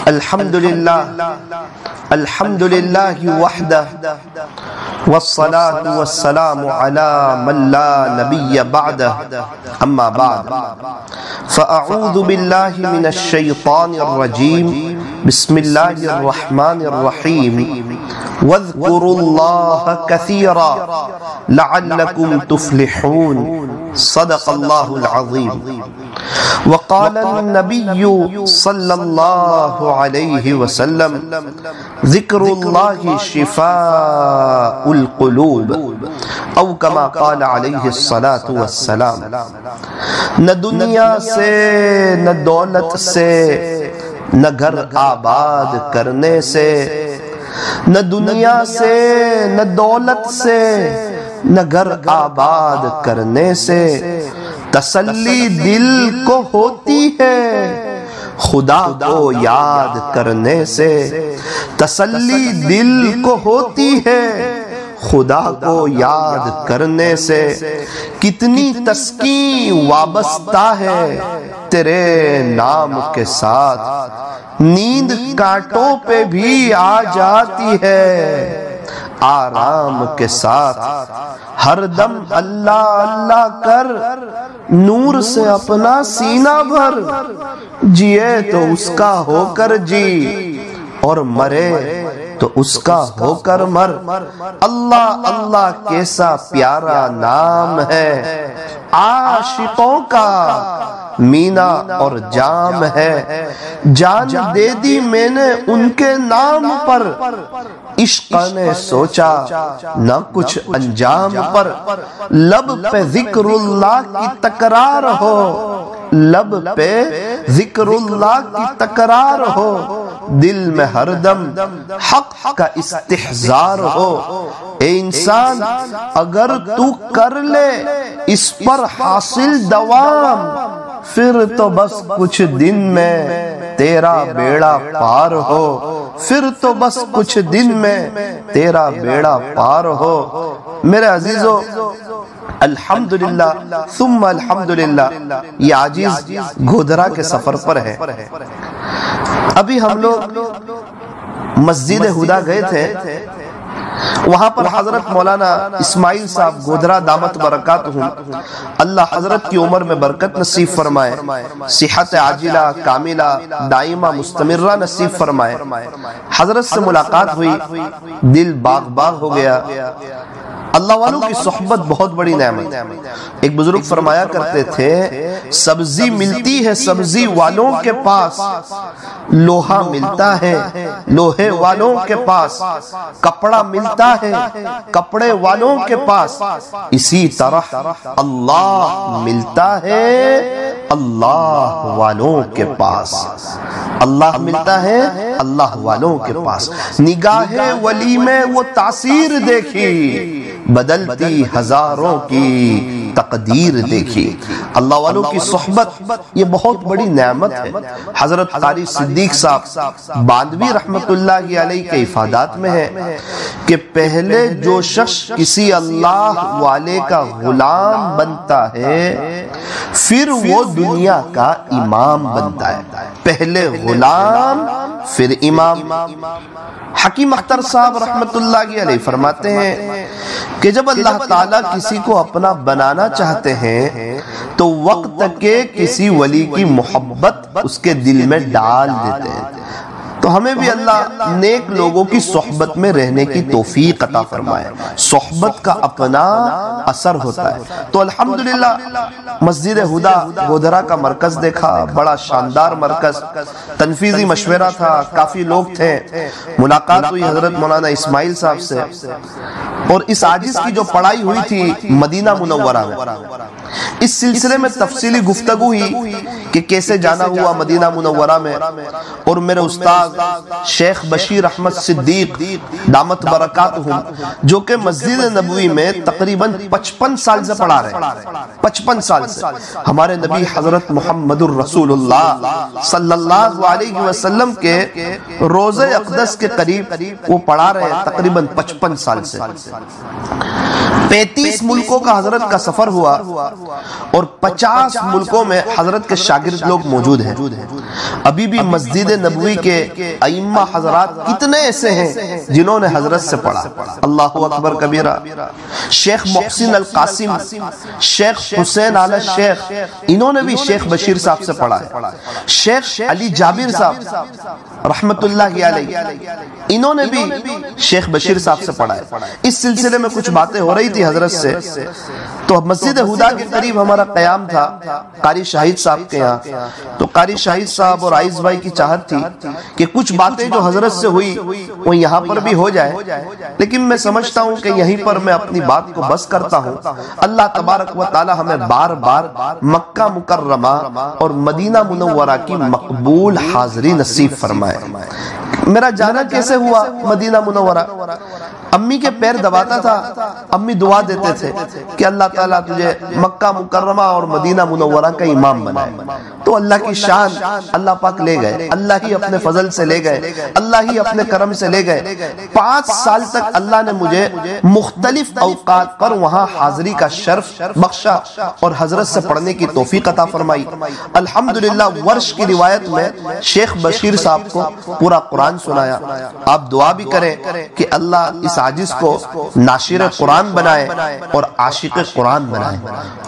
الحمد للہ وحدہ والصلاة والسلام على من لا نبی بعدہ اما بعد فاعوذ باللہ من الشیطان الرجیم بسم اللہ الرحمن الرحیم واذکروا اللہ کثیرا لعلکم تفلحون صدق اللہ العظیم وقال النبی صلی اللہ علیہ وسلم ذکر اللہ شفاء القلوب او کما قال علیہ الصلاة والسلام۔ نہ دنیا سے نہ دولت سے نہ گھر آباد کرنے سے، نہ دنیا سے نہ دولت سے نہ گھر آباد کرنے سے تسلی دل کو ہوتی ہے خدا کو یاد کرنے سے، تسلی دل کو ہوتی ہے خدا کو یاد کرنے سے۔ کتنی تسکین وابستہ ہے تیرے نام کے ساتھ، نیند کانٹوں پہ بھی آ جاتی ہے آرام کے ساتھ۔ ہر دم اللہ اللہ کر، نور سے اپنا سینہ بھر، جیے تو اس کا ہو کر جی اور مرے تو اس کا ہو کر مر۔ اللہ اللہ کیسا پیارا نام ہے، عاشقوں کا مینا اور جام ہے۔ جان دے دی میں نے ان کے نام پر، عشق نے سوچا نہ کچھ انجام پر۔ لب پہ ذکر اللہ کی تکرار ہو، لب پہ ذکر اللہ کی تکرار ہو، دل میں ہر دم حق کا استحضار ہو۔ اے انسان اگر تو کر لے اس پر حاصل دوام، پھر تو بس کچھ دن میں تیرا بیڑا پار ہو، پھر تو بس کچھ دن میں تیرا بیڑا پار ہو۔ میرے عزیزو، الحمدللہ ثم الحمدللہ، یہ عاجز گودھرا کے سفر پر ہے۔ ابھی ہم لوگ مسجد ہدا گئے تھے، وہاں پر حضرت مولانا اسماعیل صاحب گودھرا دامت برکاتہم، اللہ حضرت کی عمر میں برکت نصیب فرمائے، صحت عاجلہ کاملہ دائمہ مستمرہ نصیب فرمائے۔ حضرت سے ملاقات ہوئی، دل باغ باغ ہو گیا۔ اللہ والوں کی صحبت بہت بڑی نعمت۔ ایک بزرگ فرمایا کرتے تھے، سبزی ملتی ہے سبزی والوں کے پاس، لوہا ملتا ہے لوہے والوں کے پاس، کپڑا ملتا ہے کپڑے والوں کے پاس، اسی طرح اللہ ملتا ہے اللہ والوں کے پاس۔ اللہ ملتا ہے اللہ والوں کے پاس۔ نگاہ ولی میں وہ تاثیر دیکھی، بدلتی ہزاروں کی تقدیر دیکھی۔ اللہ والوں کی صحبت یہ بہت بڑی نعمت ہے۔ حضرت قاری صدیق صاحب باندوی رحمت اللہ علیہ کے افادات میں ہے کہ پہلے جو شخص کسی اللہ والے کا غلام بنتا ہے، پھر وہ دنیا کا امام بنتا ہے۔ پہلے غلام پھر امام۔ حکیم اختر صاحب رحمت اللہ علیہ فرماتے ہیں کہ جب اللہ تعالیٰ کسی کو اپنا بنانا چاہتے ہیں تو وقت کے کسی ولی کی محبت اس کے دل میں ڈال دیتے ہیں۔ تو ہمیں بھی اللہ نیک لوگوں کی صحبت میں رہنے کی توفیق عطا فرمائے۔ صحبت کا اپنا اثر ہوتا ہے۔ تو الحمدللہ مسجد ہدا گودھرا کا مرکز دیکھا، بڑا شاندار مرکز، تنفیذی مشورہ تھا، کافی لوگ تھے۔ ملاقات ہوئی حضرت مولانا اسماعیل صاحب سے، اور اس عاجز کی جو پڑھائی ہوئی تھی مدینہ منورہ میں، اس سلسلے میں تفصیلی گفتگو ہوئی کہ کیسے جانا ہوا مدینہ منورہ میں۔ اور میرے استاد شیخ بشیر احمد صدیق دامت برکاتہم، جو کہ مسجد نبوی میں تقریباً 55 سال سے پڑھا رہے ہیں، 55 سال سے، ہمارے نبی حضرت محمد الرسول اللہ صلی اللہ علیہ وسلم کے روضہ اقدس کے قریب وہ پڑھا رہے ہیں تقریباً 55 سال سے۔ 35 ملکوں کا حضرت کا سفر ہوا اور 50 ملکوں میں حضرت کے شاگرد لوگ موجود ہیں۔ ابھی بھی مسجد نبوی کے ائمہ حضرات کتنے ایسے ہیں جنہوں نے حضرت سے پڑھا۔ اللہ اکبر کبیرہ۔ شیخ محسن القاسم، شیخ حسین آل شیخ، انہوں نے بھی شیخ بشیر صاحب سے پڑھا ہے۔ شیخ علی جابر صاحب رحمت اللہ علیہ، انہوں نے بھی شیخ بشیر صاحب سے پڑھا ہے۔ اس سلسلے میں کچھ باتیں ہو رہی تھی حضرت سے، تو مسجد ہدا کے قریب ہمارا قیام تھا قاری شاہد صاحب کے یہاں، تو قاری شاہد صاحب اور عائز بھائی کی چاہت تھی کہ کچھ باتیں جو حضرت سے ہوئی وہ یہاں پر بھی ہو جائے، لیکن میں سمجھتا ہوں کہ یہیں پر میں اپنی بات کو بس کرتا ہوں۔ اللہ تبارک و تعالی ہمیں بار بار مکہ مکرمہ اور مدینہ منورہ کی مقبول حاضری نصیب فرمائے۔ میرا جانا کیسے ہوا مدینہ منورہ؟ امی کے پیر دباتا تھا، امی دعا دیتے تھے کہ اللہ تعالیٰ تجھے مکہ مکرمہ اور مدینہ منورہ کا امام بنائے، تو اللہ کی شان، اللہ پاک لے گئے، اللہ ہی اپنے فضل سے لے گئے، اللہ ہی اپنے کرم سے لے گئے۔ 5 سال تک اللہ نے مجھے مختلف اوقات پر وہاں حاضری کا شرف بخشا اور حضرت سے پڑھنے کی توفیق عطا فرمائی۔ الحمدللہ ورش کی روایت میں شیخ بشیر صاحب کو پورا قرآن سنایا۔ آپ دعا بھی کریں کہ اللہ اس عاجز کو ناشر قرآن بنائے اور عاشق قرآن بنائے۔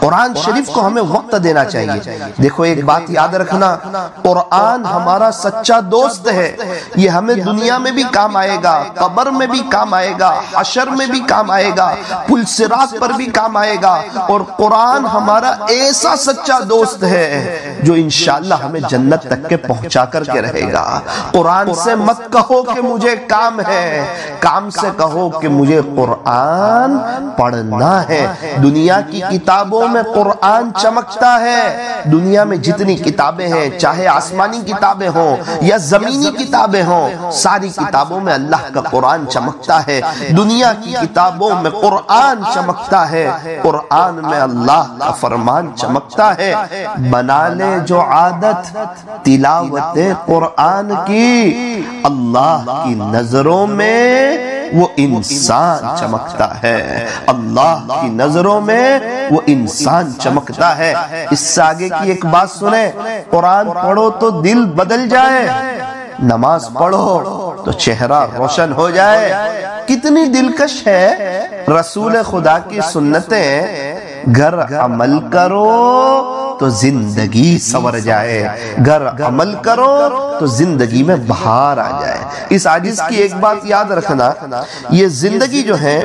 قرآن شریف کو ہمیں وقت دینا چاہیے۔ دیکھو ایک بات یاد رکھنا، قرآن ہمارا سچا دوست ہے، یہ ہمیں دنیا میں بھی کام آئے گا، قبر میں بھی کام آئے گا، حشر میں بھی کام آئے گا، پل صراط پر بھی کام آئے گا، اور قرآن ہمارا ایسا سچا دوست ہے جو انشاءاللہ ہمیں جنت تک کے پہنچا کر کے رہے گا۔ قرآن سے مت کہو کہ مجھے کام ہے، کام سے کہو کہ مجھے قرآن پڑھنا ہے۔ دنیا کی کتابوں میں قرآن چمکتا ہے، دنیا میں جتنی کتابیں ہیں، چاہے آسمانی کتابیں ہوں یا زمینی کتابیں ہوں، ساری کتابوں میں اللہ کا قرآن چمکتا ہے۔ دنیا کی کتابوں میں قرآن چمکتا ہے، قرآن میں اللہ کا فرمان چمکتا ہے۔ بنا لے جو عادت تلاوت قرآن کی، اللہ کی نظروں میں وہ انسان چمکتا ہے، اللہ کی نظروں میں وہ انسان چمکتا ہے۔ اس سے آگے کی ایک بات سنیں، قرآن پڑھو تو دل بدل جائے، نماز پڑھو تو چہرہ روشن ہو جائے۔ کتنی دلکش ہے رسول خدا کی سنتیں، گر عمل کرو تو زندگی سور جائے، گر عمل کرو تو زندگی میں بہار آ جائے۔ اس عاجز کی ایک بات یاد رکھنا، یہ زندگی جو ہے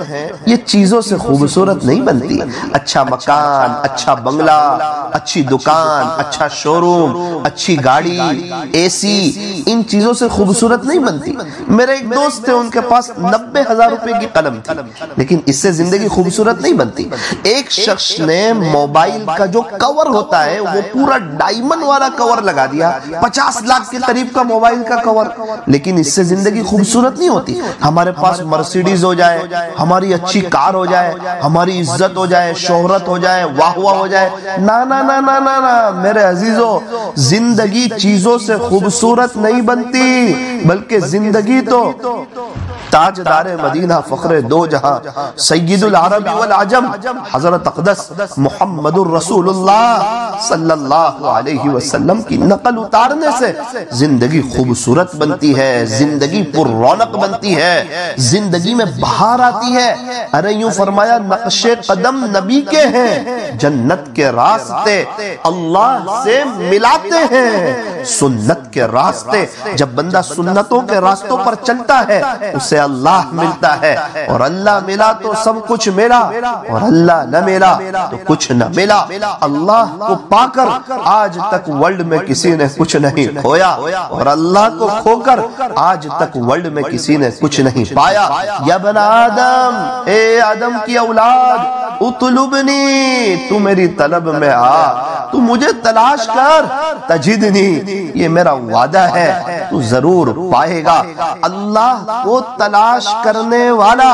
یہ چیزوں سے خوبصورت نہیں بنتی۔ اچھا مکان، اچھا بنگلہ، اچھی دکان، اچھا شوروم، اچھی گاڑی، اے سی، ان چیزوں سے خوبصورت نہیں بنتی۔ میرے ایک دوست تھے، ان کے پاس 90,000 روپے کی قلم تھی، لیکن اس سے زندگی خوبصورت نہیں بنتی۔ ایک شخص نے موبائل کا جو کور ہوتا ہے وہ پورا ڈائمنڈ والا کور لگا دیا، 50 لاکھ کے قریب کا موبائل کا کور، لیکن اس سے زندگی خوبصورت نہیں ہوتی۔ ہمارے پاس مرسیڈیز ہو جائے، ہماری اچھی کار ہو جائے، ہماری عزت ہو جائے، شہرت ہو جائے، واہ واہ ہو جائے، نا نا نا نا نا نا میرے عزیزو، زندگی چیزوں سے خوبصورت نہیں بنتی، بلکہ زندگی تو تاجدار مدینہ فخر دو جہاں سید العرب والعجم حضرت اقدس محمد الرسول اللہ صلی اللہ علیہ وسلم کی نقل اتارنے سے زندگی خوبصورت بنتی ہے، زندگی پر رونق بنتی ہے، زندگی میں بہار آتی ہے۔ ارے یوں فرمایا نقش قدم نبی کے ہیں، جنت کے راستے اللہ سے ملاتے ہیں، سنت کے راستے، جب بندہ سنتوں کے راستوں پر چلتا ہے اسے اللہ ملتا ہے، اور اللہ ملا تو سب کچھ ملا، اور اللہ نہ ملا تو کچھ نہ ملا۔ اللہ کو پا کر آج تک ورلڈ میں کسی نے کچھ نہیں کھویا، اور اللہ کو کھو کر آج تک ورلڈ میں کسی نے کچھ نہیں پایا۔ یا بنا آدم، اے آدم کی اولاد، اطلبنی، تو میری طلب میں آ، تو مجھے تلاش کر، تجدنی، یہ میرا وعدہ ہے تو ضرور پائے گا۔ اللہ کو تلاش کرنے والا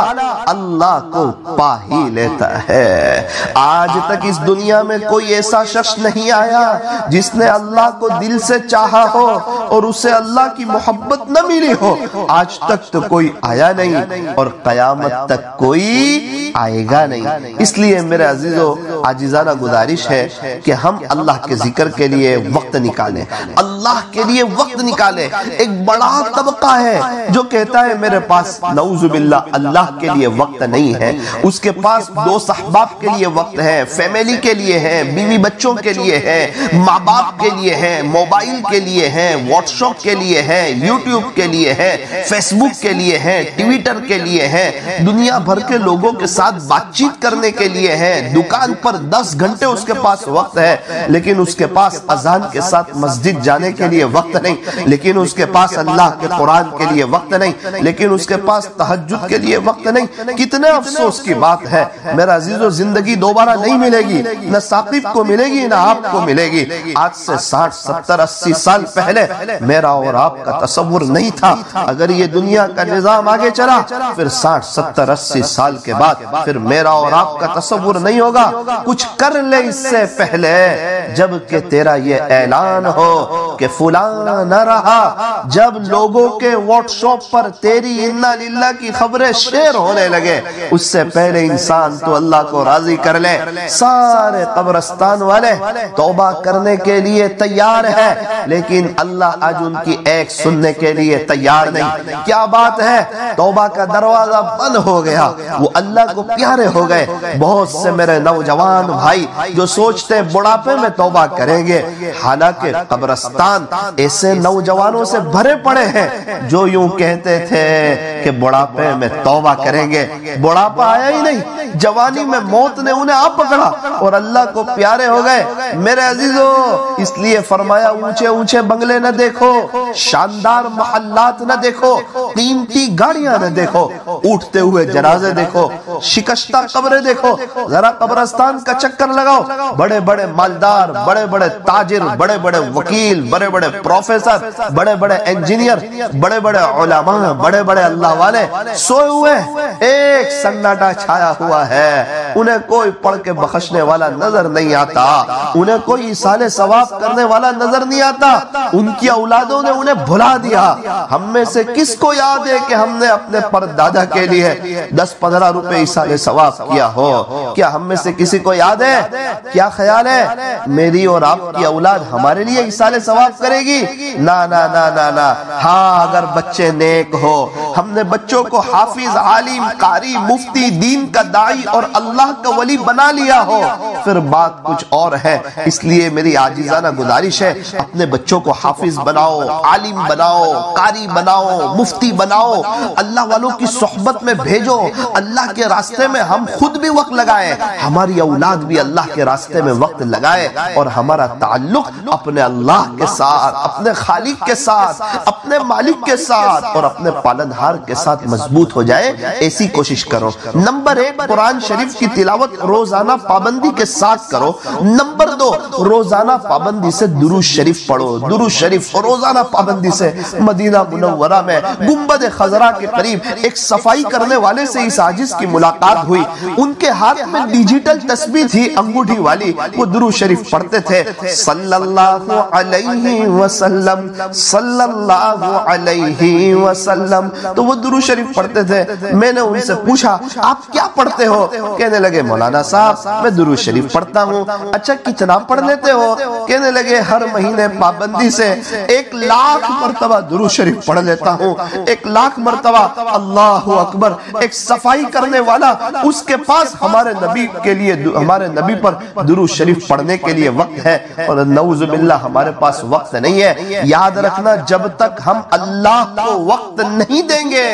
اللہ کو پا ہی لیتا ہے۔ آج تک اس دنیا میں کوئی ایسا شخص نہیں آیا جس نے اللہ کو دل سے چاہا ہو اور اسے اللہ کی محبت نہ ملی ہو۔ آج تک تو کوئی آیا نہیں اور قیامت تک کوئی آئے گا نہیں۔ اس لیے میرے عزیزو عاجزانہ گزارش ہے کہ ہم اللہ کے ذکر کے لیے وقت نکالیں، اللہ کے لیے وقت نکالیں۔ ایک بڑا طبقہ ہے جو کہتا ہے میرے پاس نعوذ باللہ اللہ کے لیے وقت نہیں ہے، اس کے پاس دوست احباب کے لیے وقت ہے، فیملی کے لیے ہے، بیوی بچوں کے لیے ہے، ماں باپ کے لیے ہے، موبائل کے لیے ہے، واٹس ایپ کے لیے ہے، یوٹیوب کے لیے ہے، فیس بک کے لیے ہے، ٹویٹر کے لیے ہے، دنیا بھر کے لوگوں کے ساتھ بات چیت کرنے کے لیے ہے، دکان پر 10 گھنٹے اس کے پاس وقت ہے، لیکن اس کے پاس اذان کے ساتھ مسجد جانے کے لیے وقت نہیں، لیکن اس کے پاس اللہ کے قرآن کے لیے وقت نہیں، لیکن اس کے پاس تہجد کے لیے وقت نہیں۔ کتنے افسوس کی بات ہے میرا عزیزو، زندگی دوبارہ نہیں ملے گی، نہ ثاقب کو ملے گی نہ آپ کو ملے گی۔ آج سے 60 70 80 سال پہلے میرا اور آپ کا تصور نہیں تھا۔ اگر یہ دنیا کا نظام آگے چلا پھر 60 70 80 سال کے بعد پھر میرا اور آپ کا تصور نہیں ہوگا۔ کچھ کر لے اس سے پہلے جب کہ تیرا یہ اعلان ہو کہ فلاں نہ رہا، جب لوگوں کے واٹس ایپ پر تیری انا للہ کی خبریں شیئر ہونے لگے، اس سے پہلے انسان تو اللہ کو راضی کر لے۔ سارے قبرستان والے توبہ کرنے کے لیے تیار ہے، لیکن اللہ آج ان کی ایک سننے کے لیے تیار نہیں۔ کیا بات ہے، توبہ کا دروازہ بند ہو گیا، وہ اللہ کو پیارے ہو گئے۔ بہت سے میرے نوجوان بھائی جو سوچتے بڑھاپے میں توبہ کریں گے، حالانکہ قبرستان ایسے نوجوانوں سے بھرے پڑے ہیں جو یوں کہتے تھے کہ بڑھاپے میں توبہ کریں گے، بڑھاپا آیا ہی نہیں، جوانی میں موت نے انہیں آ پکڑا اور اللہ کو پیارے ہو گئے۔ میرے عزیزو اس لیے فرمایا اونچے اونچے بنگلے نہ دیکھو، شاندار محلات نہ دیکھو، قیمتی گاڑیاں نہ دیکھو، اٹھتے ہوئے جنازے دیکھو، شکستہ قبریں دیکھو، ذرا قبرستان کا چکر لگاؤ۔ بڑے بڑے مالدار، بڑے بڑے تاجر، بڑے بڑے وکیل، بڑے بڑے پروفیسر، بڑے بڑے انجینئر، بڑے بڑے علماء، بڑے بڑے اللہ والے سوئے ہوئے، ایک سناٹا چھایا ہوا ہے، انہیں کوئی پڑھ کے بخشنے والا نظر نہیں آتا، انہیں کوئی ایصال ثواب کرنے والا نظر نہیں آتا، ان کی اولادوں نے انہیں بھلا دیا۔ ہم میں سے کس کو یاد ہے کہ ہم نے اپنے پردادا کے لیے 10-15 روپے ایصال ثواب کیا ہو؟ کیا ہم میں سے کسی کو یاد ہے؟ کیا خیال ہے میری اور آپ کی اولاد ہمارے لیے ایصال ثواب کرے گی؟ نا نا نا نا نا۔ ہاں اگر بچے نیک ہو، ہم نے بچوں کو حافظ، عالم، قاری، مفتی، دین کا داعی اور اللہ کا ولی بنا لیا ہو پھر بات کچھ اور ہے۔ اس لیے میری عاجزانہ گزارش ہے اپنے بچوں کو حافظ بناؤ، عالم بناؤ، قاری بناؤ، مفتی بناؤ، اللہ والوں کی صحبت میں بھیجو، اللہ کے راستے میں ہم خود بھی وقت لگائیں، ہماری اولاد بھی اللہ کے راستے میں وقت لگائے اور ہمارا تعلق اپنے اللہ کے ساتھ، اپنے خالق کے ساتھ، اپنے مالک کے ساتھ اور اپنے پالنہار کے ساتھ مضبوط ہو جائے، ایسی کوشش کرو۔ نمبر 1 قرآن شریف کی تلاوت روزانہ پابندی کے ساتھ کرو۔ نمبر 2 روزانہ پابندی سے درود شریف پڑھو، درود شریف روزانہ پابندی سے۔ مدینہ منورہ میں گنبد خضرا کے قریب ایک صفائی کرنے والے سے اس عاجز کی ملاقات ہوئی، ان کے ہاتھ میں ڈیجیٹل تسبیح تھی انگوٹھی والی، وہ درود شریف پڑھتے تھے، صلی اللہ علیہ وسلم، صلی اللہ علیہ وسلم، تو وہ درود شریف پڑھتے تھے۔ میں نے ان سے پوچھا آپ کیا پڑھتے ہو؟ کہنے لگے مولانا صاحب میں درود شریف پڑھتا ہوں۔ اچھا کتنا پڑھ لیتے ہو؟ کہنے لگے ہر مہینے پابندی سے 1,00,000 مرتبہ درود شریف پڑھ لیتا ہوں، 1,00,000 مرتبہ۔ اللہ اکبر! ایک صفائی کرنے والا، اس کے پاس ہمارے نبی کے لیے، ہمارے نبی پر درود شریف پڑھنے کے لیے وقت ہے، اور نعوذ باللہ ہمارے پاس وقت نہیں ہے۔ یاد رکھنا جب تک ہم اللہ کو وقت نہیں دیں گے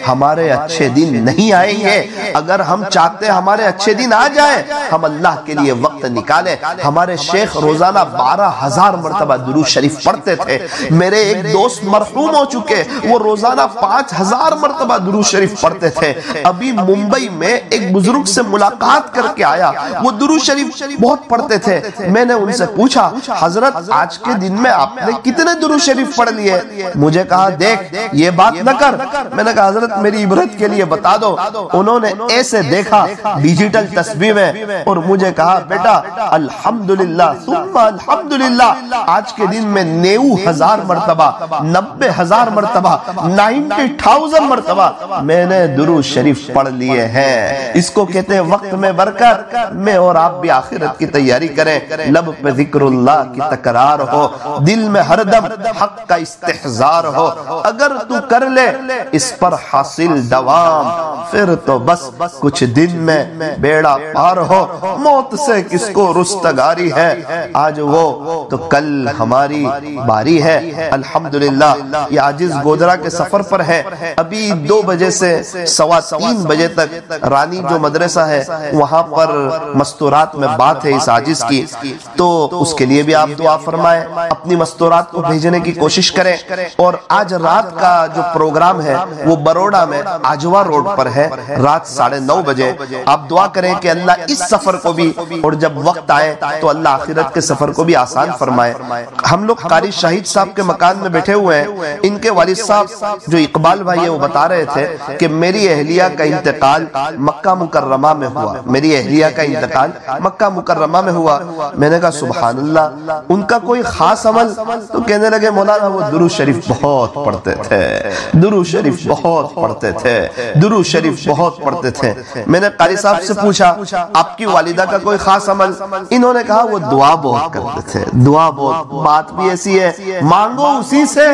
ہمارے اچھے دن نہیں آئیں گے۔ اگر ہم چاہتے ہمارے اچھے دن آ جائیں، ہم اللہ کے لیے وقت نکالیں۔ ہمارے شیخ روزانہ 12,000 مرتبہ درود شریف پڑھتے تھے۔ میرے ایک دوست مرحوم ہو چکے، وہ روزانہ 5,000 مرتبہ درود شریف پڑھتے تھے۔ ابھی ممبئی میں ایک بزرگ سے ملاقات کر کے آیا، وہ درود شریف بہت پڑھتے تھے۔ میں نے ان سے پوچھا، حضرت آج کے دن میں آپ نے کتنے درود شریف پڑھ لیے؟ مجھے کہا دیکھ یہ بات نہ کر۔ میں نے کہا حضرت میری عبرت کے لیے بتا دو۔ انہوں نے ایسے دیکھا ڈیجیٹل تصویر میں اور مجھے کہا بیٹا الحمدللہ ثم الحمدللہ، آج کے دن میں 90,000 مرتبہ 90,000 مرتبہ 90,000 مرتبہ میں نے درود شریف پڑھ لیے ہیں۔ اس کو کہتے ہیں وقت میں برکت۔ میں اور آپ بھی آخرت کی تیاری کریں، لب پہ ذکر اللہ کی تکرار ہو، دل میں ہر دم حق کا استحضار ہو۔ اگر تو کر لے اس پر حاصل دوام، پھر تو بس کچھ دن میں بیڑا پار ہو۔ موت سے کس کو رستگاری ہے، آج وہ تو کل ہماری باری ہے۔ الحمدللہ یہ عاجز گودرا کے سفر پر ہے۔ ابھی 2 بجے سے 2:15 بجے تک رانی جو مدرسہ ہے وہاں پر مستورات میں بات ہے اس عاجز کی، تو اس کے لیے بھی آپ دعا فرمائیں، اپنی مستورات کو بھیجنے کی کوشش کریں۔ اور آج رات کا جو پروگرام ہے وہ بروڑا میں آجوا روڈ پر ہے، رات 9:30 بجے۔ آپ دعا کریں کہ اللہ اس سفر کو بھی، اور جب وقت آئے تو اللہ آخرت کے سفر کو بھی آسان فرمائے۔ ہم لوگ قاری شاہد صاحب کے مکان میں بیٹھے ہوئے ہیں۔ ان کے والد صاحب جو اقبال بھائی ہے وہ بتا رہے تھے کہ میری اہلیہ کا انتقال مکہ مکرمہ میں ہوا، میری اہلیہ کا انتقال مکہ مکرمہ میں ہوا۔ میں نے کہا سبحان اللہ، ان کا کوئی خاص عمل؟ تو کہنے لگے مولانا وہ درود شریف بہت پڑھتے تھے، درود شریف بہت پڑھتے تھے، درود شریف بہت پڑھتے تھے۔ میں نے قاری صاحب سے پوچھا آپ کی والدہ کا کوئی خاص عمل؟ انہوں نے کہا وہ دعا بہت کرتے تھے، دعا بہت۔ بات بھی ایسی ہے، مانگو اسی سے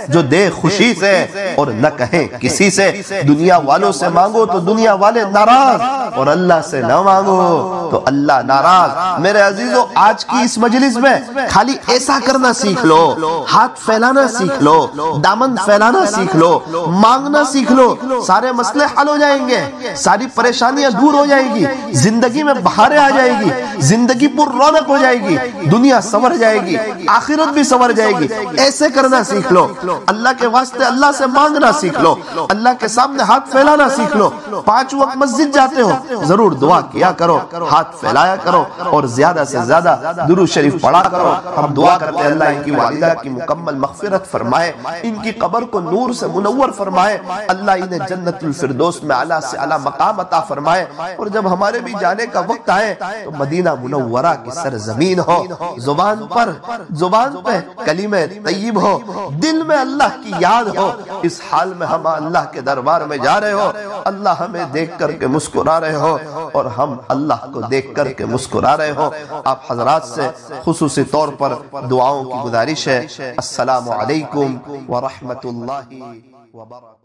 جو دے خوشی سے، اور نہ کہیں کسی سے۔ دنیا والوں سے مانگو تو دنیا والے ناراض، اور اللہ سے نہ مانگو تو اللہ ناراض۔ میرے عزیزو آج کی اس مجلس میں خالی ایسا کرنا سیکھ لو، ہاتھ پھیلانا سیکھ لو، دامن پھیلانا سیکھ لو، مانگنا سیکھ لو، سارے مسئلے حل ہو جائیں گے، ساری پریشانیاں دور ہو جائیں گی، زندگی میں بہاریں آ جائے گی، زندگی پر رونق ہو جائے گی، دنیا سنور جائے گی، آخرت بھی سنور جائے گی۔ ایسے کرنا سیکھ لو، اللہ کے واسطے اللہ سے مانگنا سیکھ لو، اللہ کے سامنے ہاتھ پھیلانا سیکھ لو۔ 5 وقت مسجد جاتے ہو ضرور دعا کیا کرو، ہاتھ پھیلایا کرو، اور زیادہ سے زیادہ درود شریف پڑھا کرو۔ ہم دعا کرتے ہیں اللہ ان کی والدہ کی مکمل مغفرت فرمائے، ان کی قبر کو نور سے منور فرمائے، اللہ انہیں جنت الفردوس میں اعلیٰ سے اعلیٰ مقام عطا فرمائے۔ اور جب ہمارے بھی جانے کا وقت آئے تو مدینہ منورہ کی سرزمین ہو، زبان پہ کلمہ طیب ہو، دل میں اللہ کی یاد ہو۔ اس حال میں ہم اللہ کے دربار میں جا رہے ہو، اللہ ہمیں دیکھ کر کے مسکرا رہے ہو، اور ہم اللہ کو دیکھ کر کے مسکرا رہے ہو۔ آپ حضرات سے خصوصی طور پر دعاؤں کی گزارش ہے۔ السلام علیکم ورحمۃ اللہ وبرکاتہ۔